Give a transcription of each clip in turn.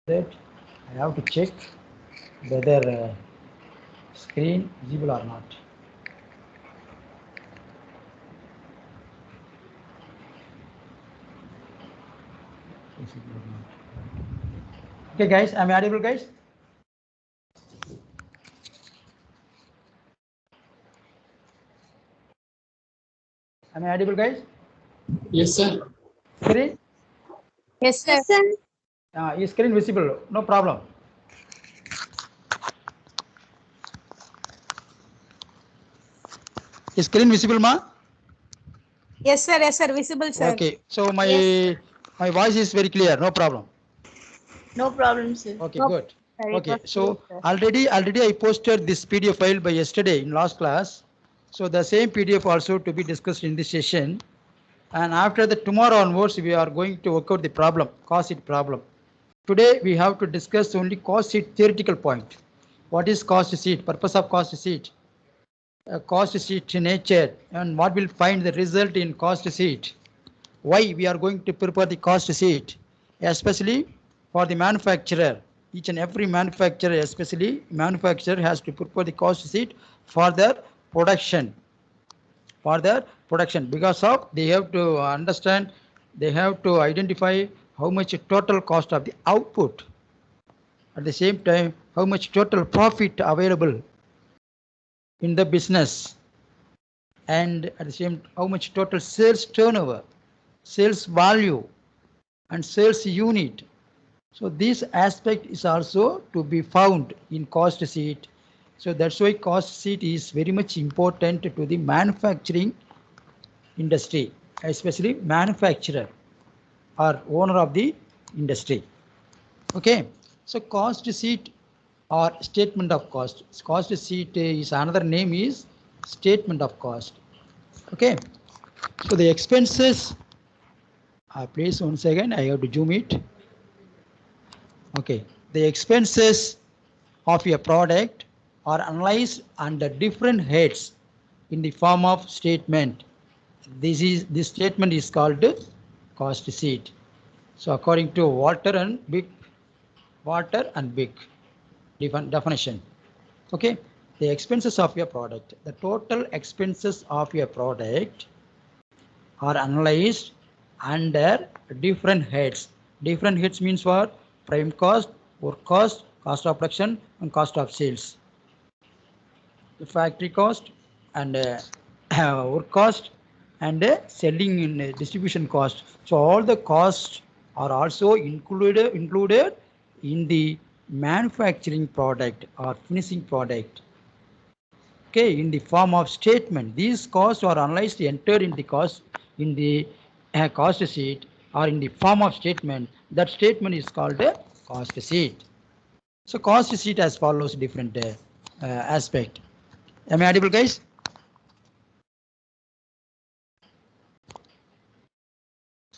that I have to check whether screen visible or not. Okay, guys, am I audible, guys? Am I audible, guys? Yes, sir. Screen? Yes, sir. Yes, sir. Is screen visible? No problem. Is screen visible, ma? Yes, sir. Yes, sir. Visible, sir. Okay, so Yes. my voice is very clear, no problem. No problem, sir. Okay, No, good. sir, it Okay, was so clear, sir. already I posted this PDF file by yesterday in last class. So the same PDF also to be discussed in this session. And after the tomorrow onwards, we are going to work out the problem, cost sheet problem. Today we have to discuss only cost sheet theoretical point. What is cost sheet? Purpose of cost sheet? Cost sheet nature, and what will find the result in cost sheet? Why we are going to prepare the cost sheet, especially for the manufacturer. Each and every manufacturer, especially manufacturer, has to prepare the cost sheet for their production. For their production, because of they have to understand, they have to identify how much total cost of the output. At the same time, how much total profit available in the business, and at the same how much total sales turnover, sales value, and sales unit. So this aspect is also to be found in cost sheet. So that's why cost sheet is very much important to the manufacturing industry, especially manufacturer or owner of the industry. Okay, so cost sheet or statement of cost. Cost sheet is another name is statement of cost. Okay, so the expenses, please 1 second, I have to zoom it. Okay, the expenses of a product are analyzed under different heads in the form of statement. This statement is called cost sheet. So according to Walter and Big definition. Okay, the expenses of your product, the total expenses of your product are analyzed under different heads. Different heads means what? Prime cost, work cost, cost of production, and cost of sales. The factory cost and work cost and selling and distribution cost. So all the costs are also included in the manufacturing product or finishing product. Okay, in the form of statement. These costs are analyzed, entered in the cost in the cost sheet or in the form of statement. That statement is called a cost sheet. So cost sheet as follows different aspect. Am I audible, guys?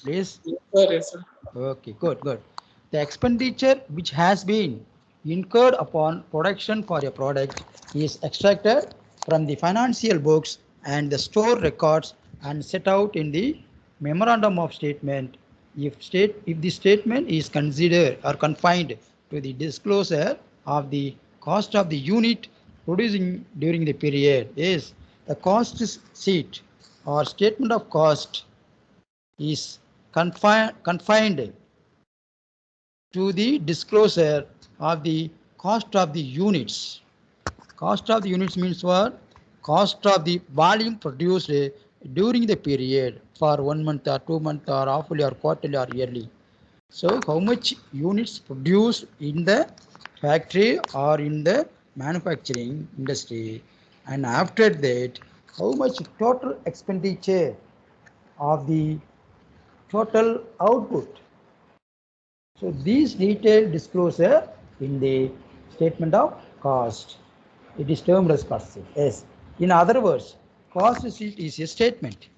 Please. Yes, sir. Yes, sir. Okay, good. The expenditure which has been incurred upon production for a product is extracted from the financial books and the store records and set out in the memorandum of statement. If the statement is considered or confined to the disclosure of the cost of the unit producing during the period, is the cost sheet or statement of cost is confined to the disclosure of the cost of the units. Cost of the units means what? Cost of the volume produced during the period for 1 month or 2 months or halfly or quarterly or yearly. So how much units produced in the factory or in the manufacturing industry, and after that how much total expenditure of the total output. So these detailed disclosure in the statement of cost. It is termed as cost sheet. Yes. In other words, cost sheet is a statement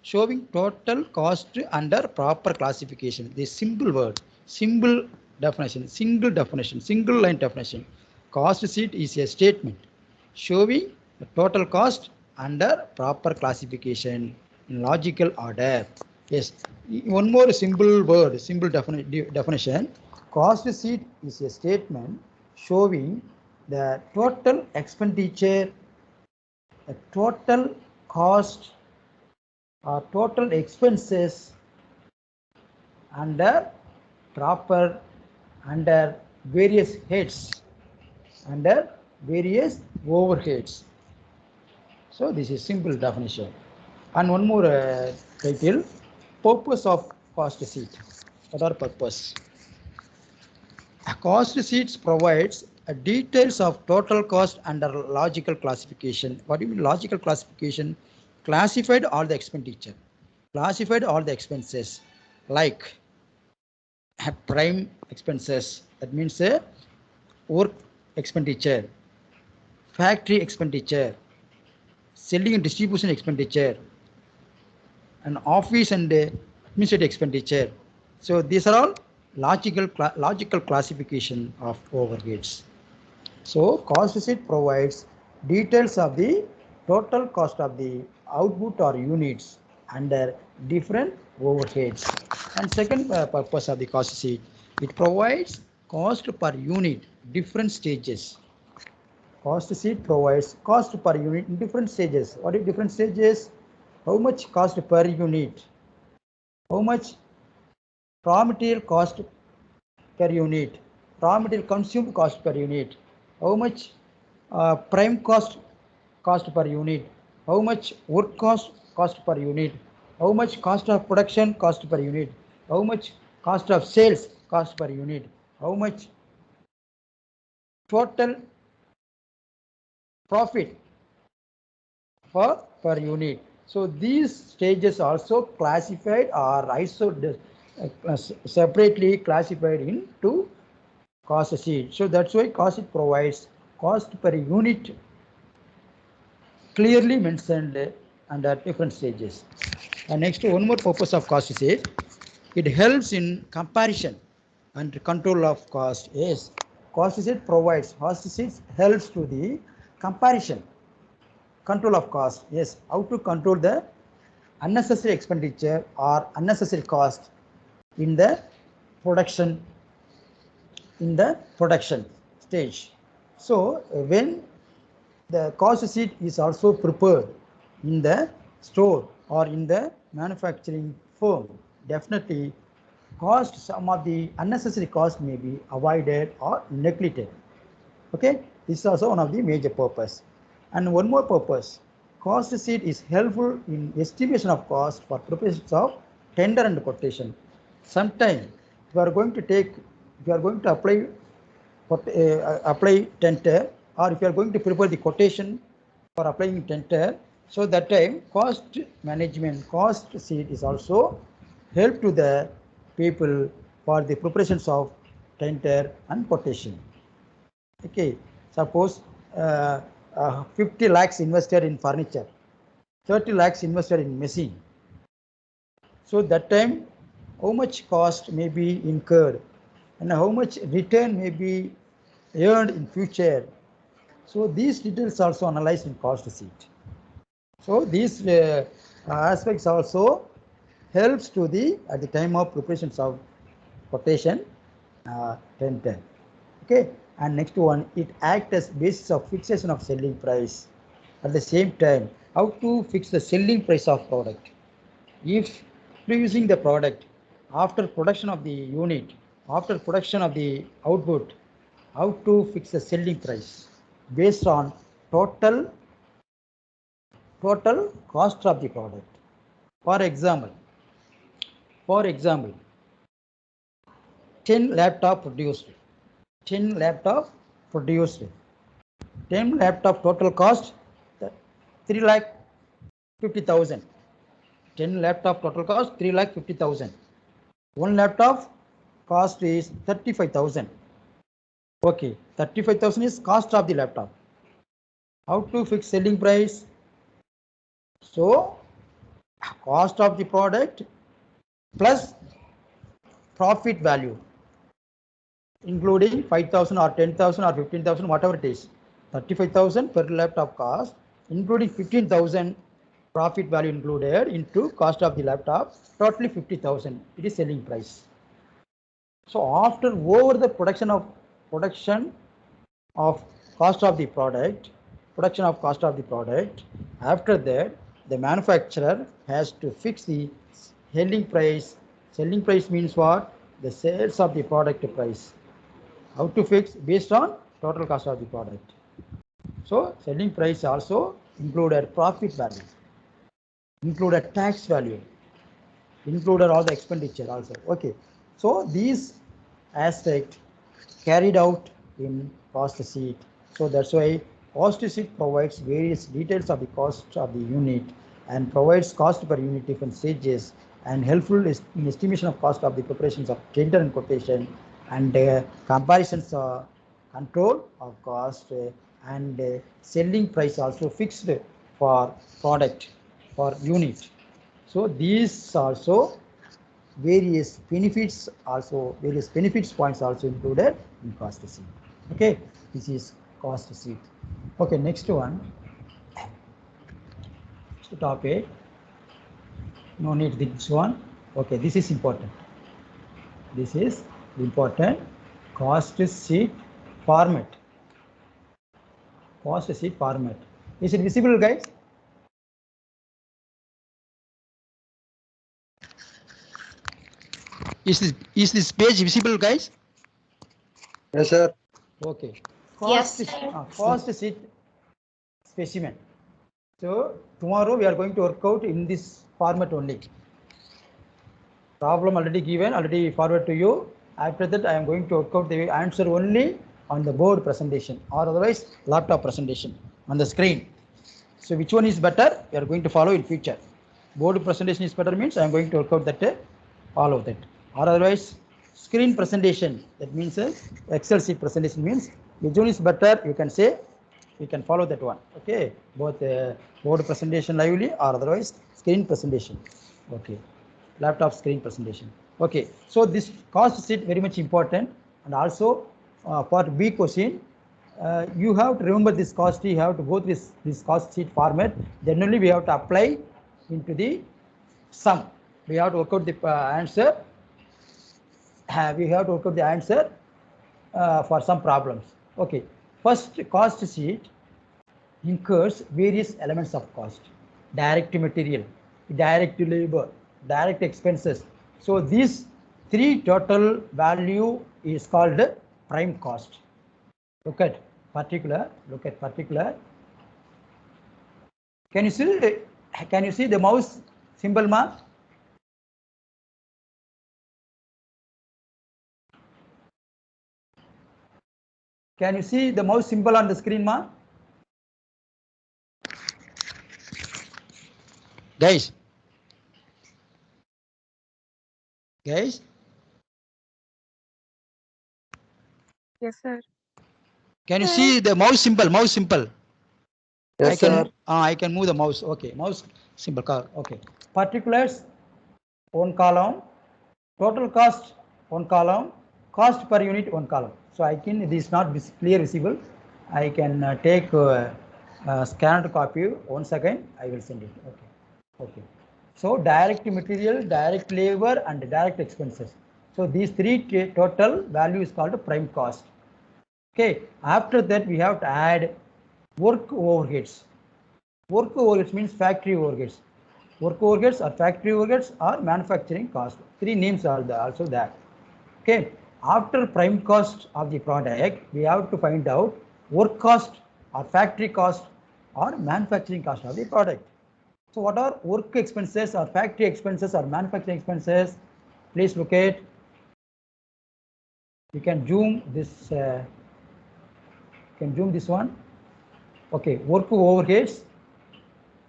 showing total cost under proper classification. The simple word, simple definition, single line definition. Cost sheet is a statement showing the total cost under proper classification in logical order. Yes, one more simple word, simple definition. Cost sheet is a statement showing the total expenditure, the total cost or total expenses under proper under various heads, under various overheads. So this is simple definition. And one more title, purpose of cost sheet. What are purpose? A cost sheet provides a details of total cost under logical classification. What do you mean logical classification? Classified all the expenditure, classified all the expenses like prime expenses. That means work expenditure, factory expenditure, selling and distribution expenditure, and office and administrative expenditure. So these are all logical classification of overheads. So cost sheet provides details of the total cost of the output or units under different overheads. And second purpose of the cost sheet, it provides cost per unit, different stages. Cost sheet provides cost per unit in different stages. What are different stages? How much cost per unit? How much raw material cost per unit? Raw material consumed cost per unit? How much prime cost per unit? How much work cost per unit? How much cost of production cost per unit? How much cost of sales cost per unit? How much total profit per unit? So these stages also classified or separately classified into cost sheet. So that's why cost sheet provides cost per unit clearly mentioned under different stages. And next, one more purpose of cost sheet, it helps in comparison and control of cost. Yes, cost sheet provides, cost sheet helps to the comparison, control of cost. Yes, how to control the unnecessary expenditure or unnecessary cost in the production stage. So when the cost sheet is also prepared in the store or in the manufacturing firm, definitely some of the unnecessary cost may be avoided or neglected. Okay, this is also one of the major purpose. And one more purpose, cost sheet is helpful in estimation of cost for purposes of tender and quotation. Sometimes you are going to apply tender, or if you are going to prepare the quotation for applying tender, so that time cost management, cost sheet is also help to the people for the preparations of tender and quotation. Okay, suppose 50 lakhs invested in furniture, 30 lakhs invested in machine. So that time, how much cost may be incurred and how much return may be earned in future. So these details also analyzed in cost sheet. So these aspects also helps to the at the time of preparations of quotation tender. Okay, and next one, it acts as basis of fixation of selling price. At the same time, how to fix the selling price of product? If producing the product, after production of the unit, after production of the output, how to fix the selling price based on total cost of the product. For example, 10 laptop produced, 10 laptop produced, 10 laptop total cost 3,50,000. 10 laptop total cost 3,50,000. One laptop cost is 35,000. Okay, 35,000 is cost of the laptop. How to fix selling price? So cost of the product plus profit value, including 5,000 or 10,000 or 15,000, whatever it is. 35,000 per laptop cost, including 15,000 profit value included into cost of the laptop, totally 50,000. It is selling price. So after over the production of cost of the product, after that the manufacturer has to fix the selling price. Selling price means what? The sales of the product price. How to fix? Based on total cost of the product. So selling price also included profit value, included tax value, included all the expenditure also. Okay. So these aspect carried out in cost sheet. So that's why cost sheet provides various details of the cost of the unit and provides cost per unit different stages and helpful in estimation of cost of the preparations of tender and quotation and comparisons control of cost and selling price also fixed for product for unit. So these also various benefits points also included in cost sheet. Okay, this is cost sheet. Okay, next one. Next topic. No need this one. Okay, this is important. This is important. Cost sheet format. Cost sheet format. Is it visible, guys? Is this page visible, guys? Yes, sir. Okay. Yes, sir. Cost sheet specimen. So tomorrow we are going to work out in this format only. Problem already given, already forward to you. After that, I am going to work out the answer only on the board presentation or otherwise laptop presentation on the screen. So which one is better? We are going to follow in future. Board presentation is better means I am going to work out that follow that. Or otherwise screen presentation, that means Excel sheet presentation means which one is better, you can say, you can follow that one. Okay, both board presentation lively or otherwise screen presentation. Okay, laptop screen presentation. Okay, so this cost sheet very much important, and also part B question, you have to remember this cost, you have to go through this cost sheet format, then only we have to apply into the sum. We have to work out the answer. We have to work out the answer for some problems. Okay, first cost sheet incurs various elements of cost: direct material, direct labor, direct expenses. So these three total value is called prime cost. Look at particular. Can you see the mouse symbol, ma? Can you see the mouse symbol on the screen, ma? Guys. Yes, sir. Can you see the mouse symbol? Yes, sir. I can move the mouse. Okay, mouse symbol. Okay. Particulars, one column. Total cost, one column. Cost per unit, one column. So I can, it is not clear visible. I can take scanned copy. 1 second, I will send it. Okay. So direct material, direct labor, and direct expenses. So these three total value is called prime cost. Okay. After that, we have to add work overheads. Work overheads means factory overheads. Work overheads or factory overheads or manufacturing cost. Three names are also there. Okay. After prime cost of the product, we have to find out work cost or factory cost or manufacturing cost of the product. So what are work expenses or factory expenses or manufacturing expenses? Please look at. You can zoom this. This one. Okay, work overheads,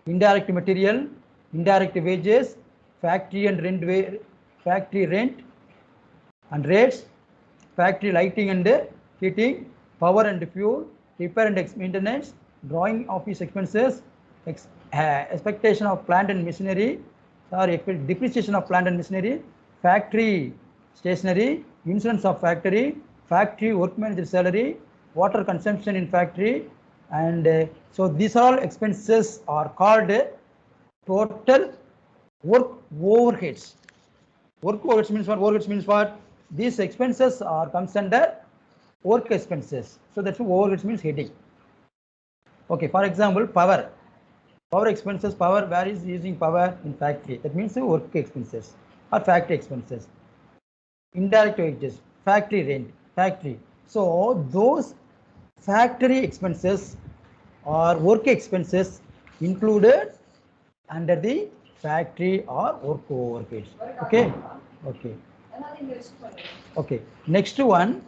indirect material, indirect wages, factory rent and rates, factory lighting and heating, power and fuel, repair and maintenance, drawing office expenses, expectation of plant and machinery, depreciation of plant and machinery, factory stationery, insurance of factory work manager salary, water consumption in factory, and so these all expenses are called total work overheads. Work overheads means what? Overheads means what? These expenses are comes under work expenses. So that's what overheads means heading. Okay, for example, power. Power expenses, power, where is using power in factory? That means the work expenses or factory expenses. Indirect wages, factory rent, factory. So those factory expenses or work expenses included under the factory or work overheads. Okay, okay, okay. Next one,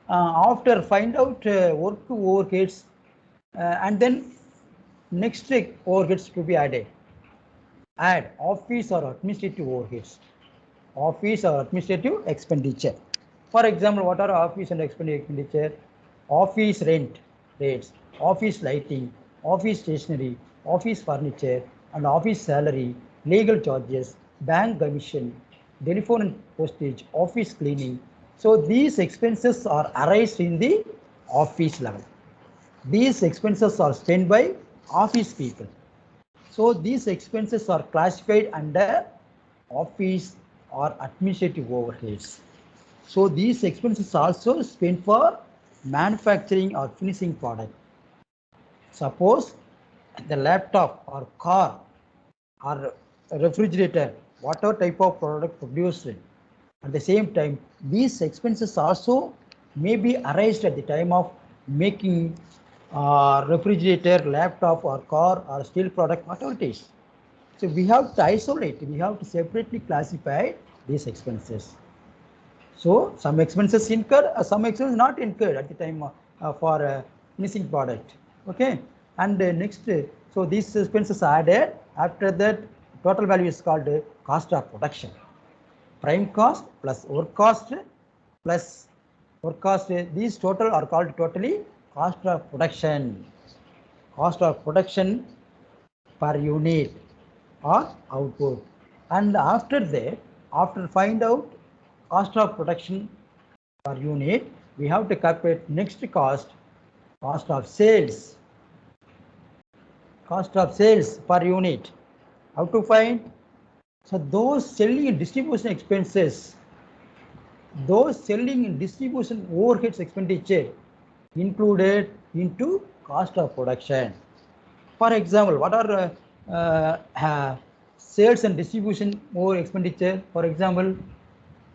after find out work overheads, and then next overheads to be added. Add office or administrative overheads. Office or administrative expenditure. For example, what are office and expenditure? Office rent rates, office lighting, office stationery, office furniture, and office salary, legal charges, bank commission, telephone and postage, office cleaning. So these expenses are arised in the office level. These expenses are spent by office people. So these expenses are classified under office or administrative overheads. So these expenses also spent for manufacturing or finishing product. Suppose the laptop or car or refrigerator, whatever type of product produced, at the same time, these expenses also may be arised at the time of making refrigerator, laptop or car or steel product, whatever it is. So we have to isolate, we have to separately classify these expenses. So some expenses incurred, some expenses not incurred at the time for finishing product. Okay, and next, so these expenses are added. After that, total value is called cost of production. Prime cost plus work cost plus work cost. These total are called totally cost of production. Cost of production per unit or output. And after that, after find out cost of production per unit, we have to calculate next cost of sales. Cost of sales per unit. How to find? So those selling and distribution expenses, those selling and distribution overheads expenditure included into cost of production. For example, what are sales and distribution over expenditure? For example,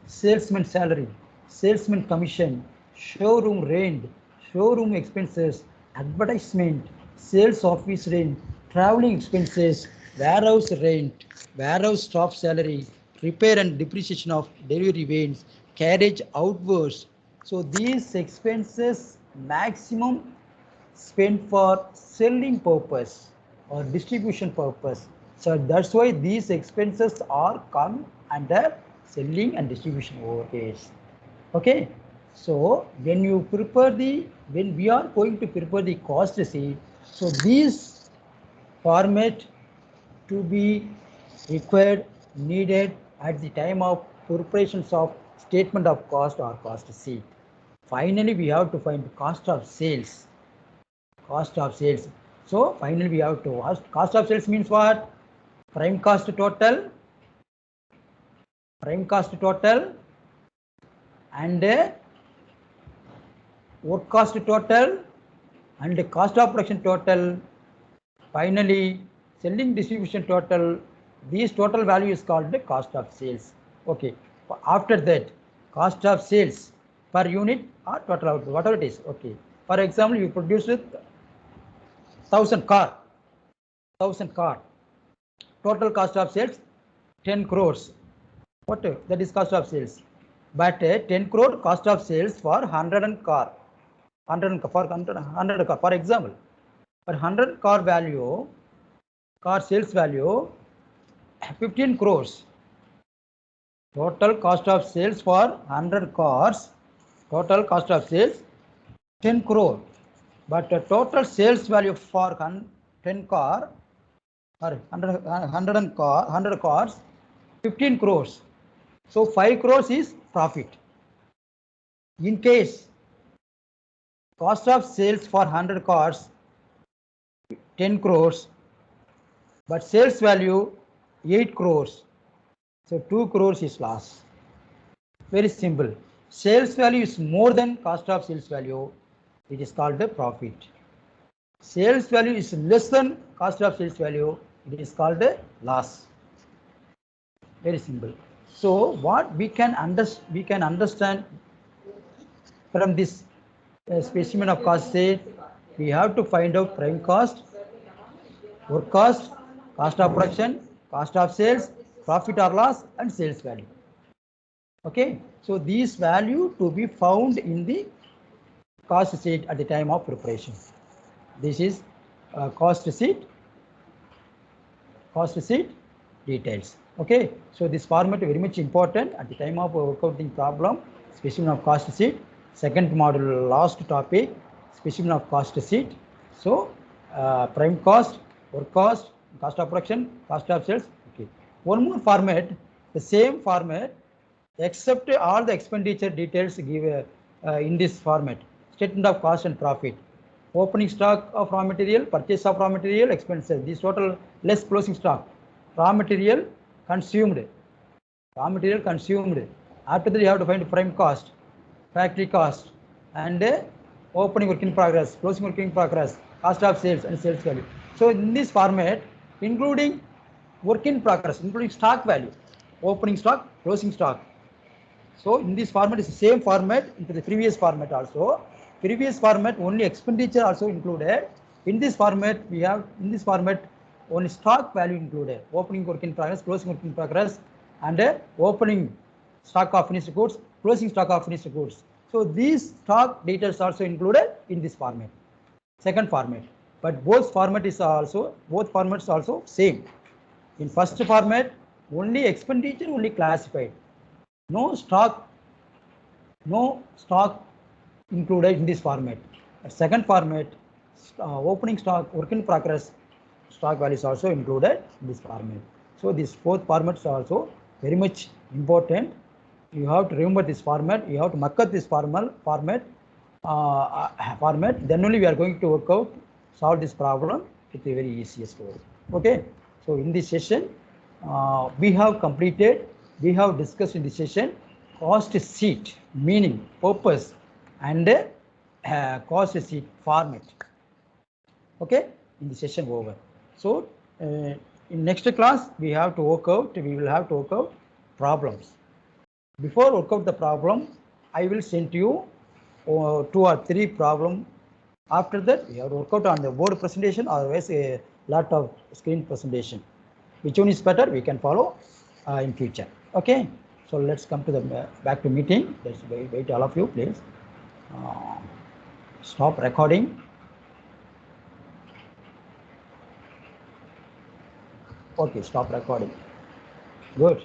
salesman salary, salesman commission, showroom rent, showroom expenses, advertisement, sales office rent, traveling expenses, warehouse rent, warehouse staff salary, repair and depreciation of delivery vans, carriage outwards. So these expenses maximum spent for selling purpose or distribution purpose. So that's why these expenses are come under selling and distribution overheads. Okay. So when you prepare when we are going to prepare the cost sheet, so these format to be required, needed at the time of preparations of statement of cost or cost sheet. Finally, we have to find cost of sales. Cost of sales. So finally, we have to ask cost of sales means what? Prime cost total, and work cost total and cost of production total. Finally, selling distribution total. These total value is called the cost of sales. Okay. After that, cost of sales per unit or total output, whatever it is. Okay. For example, you produce 1,000 car. Total cost of sales 10 crores. What? That is cost of sales. But 10 crore cost of sales for 100 car. 100 car. For example, for 100 car value, car sales value 15 crores. Total cost of sales for 100 cars. Total cost of sales 10 crore. But the total sales value for 10 car or 100 cars 15 crores. So 5 crores is profit. In case cost of sales for 100 cars 10 crores, but sales value 8 crores. So 2 crores is loss. Very simple. Sales value is more than cost of sales value. It is called the profit. Sales value is less than cost of sales value. It is called the loss. Very simple. So what we can understand from this specimen of cost sheet, we have to find out prime cost, work cost, cost of production, cost of sales, profit or loss, and sales value. Okay, so these value to be found in the cost sheet at the time of preparation. This is cost sheet details. Okay, so this format is very much important at the time of working problem. Specimen of cost sheet. Second module, last topic, specimen of cost sheet. So prime cost, work cost, cost of production, cost of sales. Okay, one more format, the same format, except all the expenditure details give in this format. Statement of cost and profit, opening stock of raw material, purchase of raw material, expenses. This total less closing stock, raw material consumed. After that, you have to find prime cost, factory cost, and opening work in progress, closing work in progress, cost of sales, and sales value. So in this format, including work in progress, including stock value, opening stock, closing stock. So in this format is the same format into the previous format also. Previous format only expenditure also included. In this format we have only stock value included. Opening work in progress, closing work in progress, and opening stock of finished goods, closing stock of finished goods. So these stock details also included in this format. Second format, but both formats also same. In first format only expenditure only classified. No stock included in this format. Second format, opening stock, work in progress, stock values also included in this format. So these both formats are also very much important. You have to remember this format. You have to mark up this format. Then only we are going to solve this problem with a very easiest way. Okay. So in this session, we have discussed in this session cost sheet, meaning, purpose, and cost sheet format. Okay, in the session over. So in next class we will have to work out problems. Before work out the problem, I will send you 2 or 3 problems. After that, we have to work out on the board presentation, or otherwise a lot of screen presentation. Which one is better, we can follow in future. Okay, so let's come to the back to meeting. Let's wait all of you, please. Stop recording. Okay, stop recording. Good.